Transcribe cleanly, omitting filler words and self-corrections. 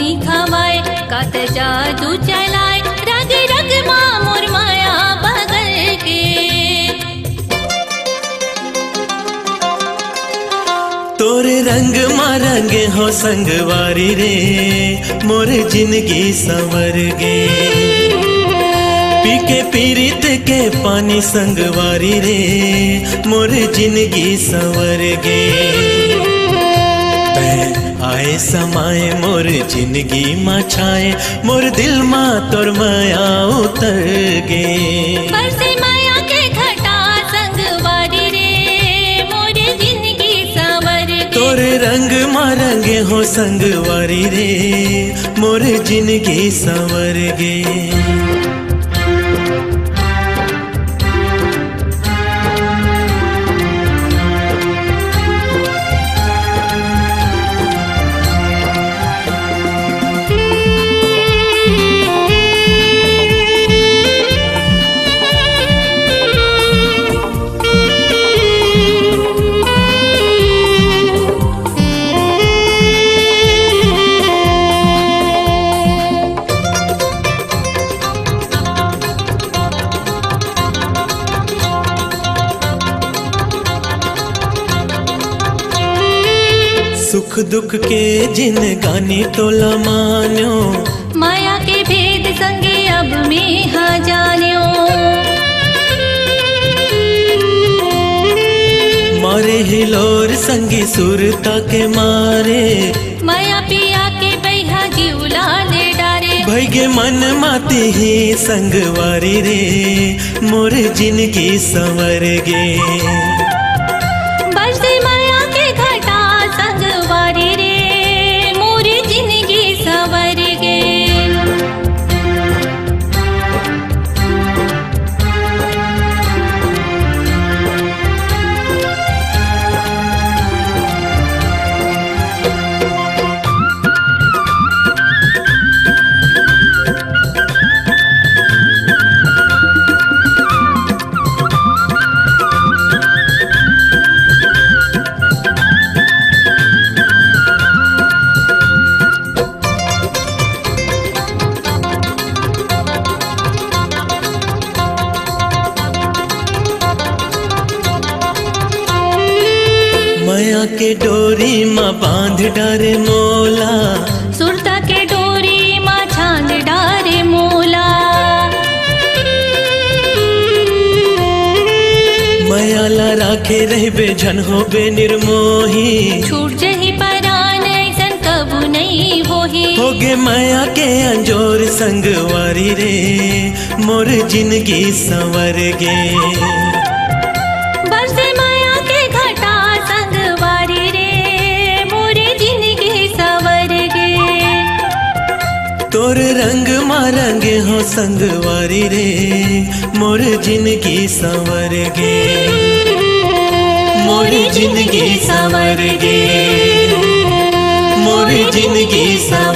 पानी खवाए कात जादू चलाए रग रग माँ मोर माया बगल के। तोरे रंग माँ रंगे हो संगवारी रे मोर जिंदगी संवर गे। पी के पीरित के पानी संगवारी रे मोर जिंदगी संवर गे। आए समाए मोर जिंदगी माँ छाए मोर दिल माँ तोर माया उतर गे। बरसे माया के घटा संगवारी रे मोर जिंदगी संवर गे। तोरे रंग माँ रंगे हो संगवारी रे मोर जिंदगी संवर गे। सुख दुख के जिन गानी टोला मान्यो माया के भेद संगे अब में हा जान्यो। मारे हिलोर संगी सुरता के मारे माया पिया के बैहा जीवला ले डारे। भैगे मन माते ही संगवारी रे मोर जिंदगी संवर गे। बरसे माया के घटा संगवारी रे मोर जिंदगी संवर गे। माया के डोरी माँ बांध डारे मोला सुरता के डोरी माँ छांद डारे मोला। माया ला राखे रहबे झन होबे निर्मोही। छूट जही परान ऐसन कबू नहीं होही। होगे माया के अंजोर संगवारी रे मोर जिंदगी संवर गे। बरसे माया के घटा संगवारी रे मोर जिंदगी संवर गे। तोर रंग माँ रंगे हो संगवारी रे मोर जिंदगी संवर गे। मोर जिंदगी संवर गे। मोर जिंदगी संवर